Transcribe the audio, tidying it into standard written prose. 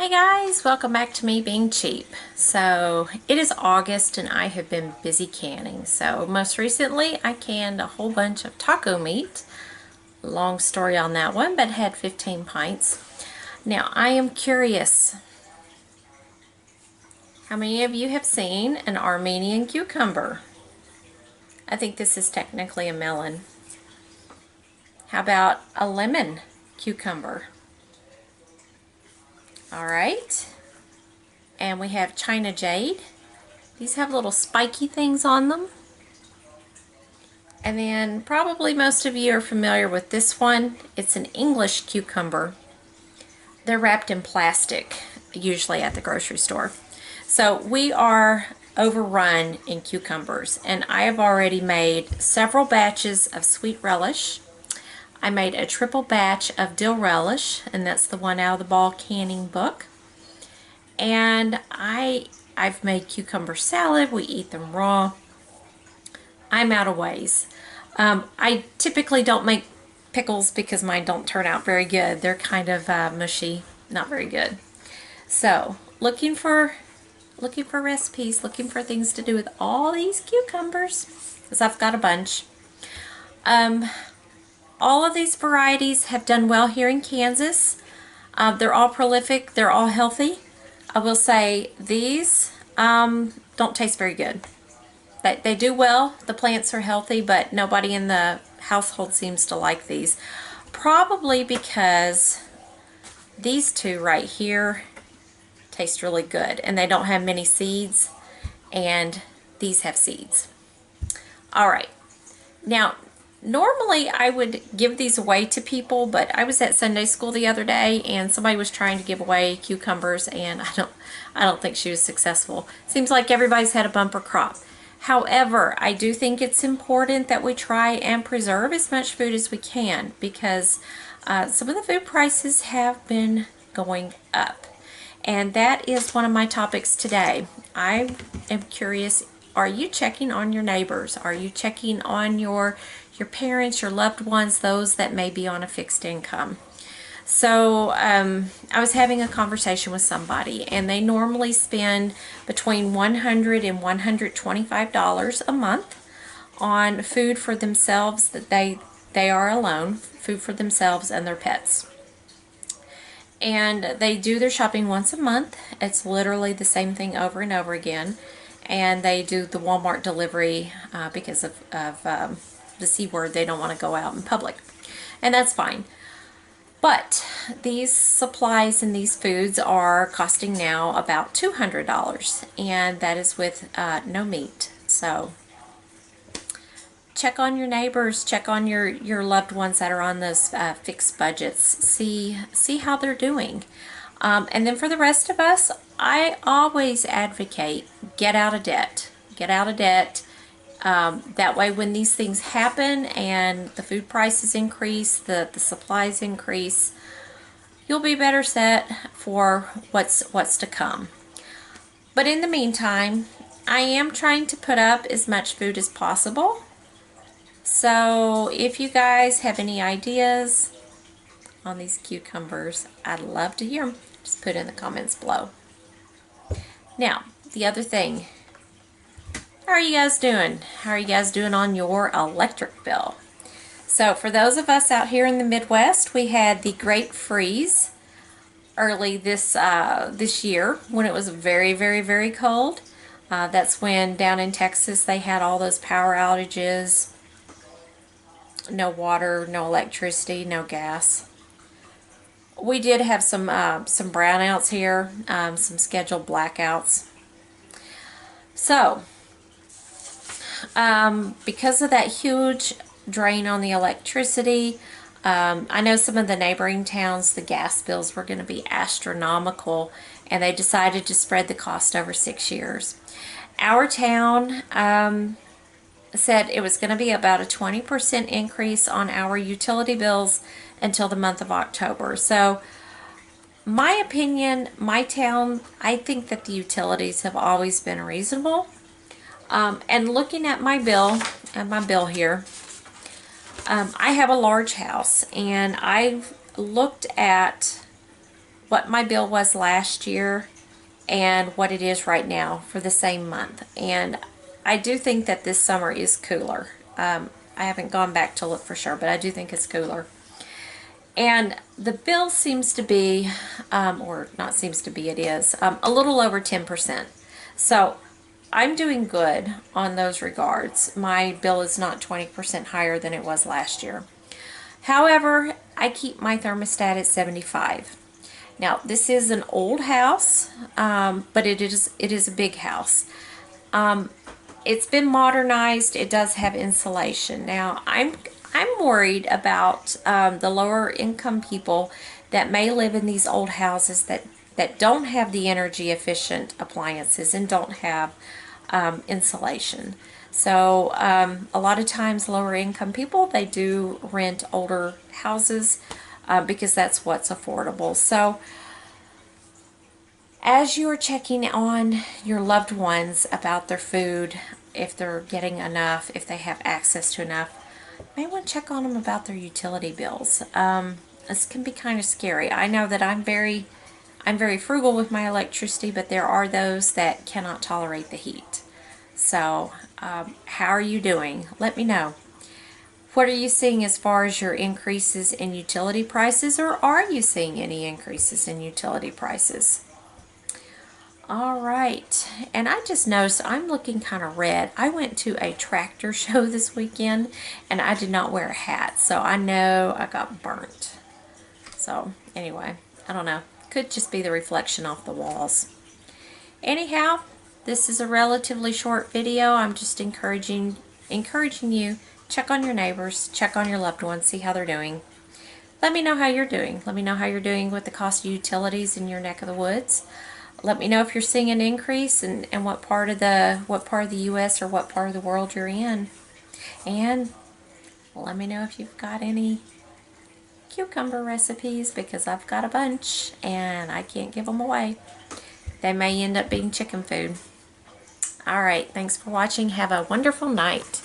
Hey guys, welcome back to me being cheap. So it is August and I have been busy canning. So most recently I canned a whole bunch of taco meat. Long story on that one, but had 15 pints. Now I am curious, how many of you have seen an Armenian cucumber? I think this is technically a melon. How about a lemon cucumber? All right. And we have China Jade. These have little spiky things on them. And then probably most of you are familiar with this one. It's an English cucumber. They're wrapped in plastic, usually at the grocery store. So we are overrun in cucumbers, and I have already made several batches of sweet relish. I made a triple batch of dill relish, and that's the one out of the Ball Canning book. And I've made cucumber salad. We eat them raw. I'm out of ways. I typically don't make pickles because mine don't turn out very good. They're kind of mushy, not very good. So looking for recipes, looking for things to do with all these cucumbers, because I've got a bunch. All of these varieties have done well here in Kansas. They're all prolific. They're all healthy. I will say these don't taste very good. They do well. The plants are healthy, but nobody in the household seems to like these. Probably because these two right here taste really good, and they don't have many seeds, and these have seeds. All right. Now, normally I would give these away to people, but I was at Sunday school the other day and somebody was trying to give away cucumbers, and I don't think she was successful. Seems like everybody's had a bumper crop. However, I do think it's important that we try and preserve as much food as we can, because some of the food prices have been going up. And that is one of my topics today. I am curious, are you checking on your neighbors? Are you checking on your parents, your loved ones, those that may be on a fixed income? So I was having a conversation with somebody, and they normally spend between $100 and $125 a month on food for themselves, that they are alone, food for themselves and their pets. And they do their shopping once a month. It's literally the same thing over and over again. And they do the Walmart delivery because of the C word. They don't want to go out in public. And that's fine. But these supplies and these foods are costing now about $200, and that is with no meat. So check on your neighbors, check on your loved ones that are on those fixed budgets. See how they're doing. And then for the rest of us, I always advocate get out of debt. Get out of debt. That way when these things happen and the food prices increase, the supplies increase, you'll be better set for what's to come. But in the meantime, I am trying to put up as much food as possible. So if you guys have any ideas on these cucumbers, I'd love to hear them. Just put in the comments below. Now, the other thing, how are you guys doing? How are you guys doing on your electric bill? So for those of us out here in the Midwest, we had the great freeze early this year when it was very, very, very cold. That's when down in Texas they had all those power outages. No water, no electricity, no gas. We did have some brownouts here, some scheduled blackouts. So because of that huge drain on the electricity, I know some of the neighboring towns, the gas bills were going to be astronomical, and they decided to spread the cost over 6 years. Our town said it was going to be about a 20% increase on our utility bills until the month of October. So my opinion, my town, I think that the utilities have always been reasonable. And looking at my bill here, I have a large house, and I've looked at what my bill was last year and what it is right now for the same month. And I do think that this summer is cooler. I haven't gone back to look for sure, but I do think it's cooler. And the bill seems to be, or not seems to be, it is, a little over 10%. So I'm doing good on those regards. My bill is not 20% higher than it was last year. However, I keep my thermostat at 75. Now, this is an old house, but it is a big house. It's been modernized. It does have insulation. Now, I'm worried about the lower income people that may live in these old houses that don't have the energy efficient appliances and don't have insulation. So a lot of times lower income people, they do rent older houses because that's what's affordable. So as you're checking on your loved ones about their food, if they're getting enough, if they have access to enough, you may want to check on them about their utility bills. This can be kind of scary. I know that I'm very frugal with my electricity, but there are those that cannot tolerate the heat. So how are you doing? Let me know. What are you seeing as far as your increases in utility prices, or are you seeing any increases in utility prices? All right, and I just noticed I'm looking kind of red. I went to a tractor show this weekend and I did not wear a hat, so I know I got burnt. So anyway, I don't know. Could just be the reflection off the walls. Anyhow, this is a relatively short video. I'm just encouraging you, check on your neighbors, check on your loved ones, see how they're doing. Let me know how you're doing. Let me know how you're doing with the cost of utilities in your neck of the woods. Let me know if you're seeing an increase and what part of the US or what part of the world you're in. And let me know if you've got any cucumber recipes, because I've got a bunch and I can't give them away. They may end up being chicken food. All right, thanks for watching. Have a wonderful night.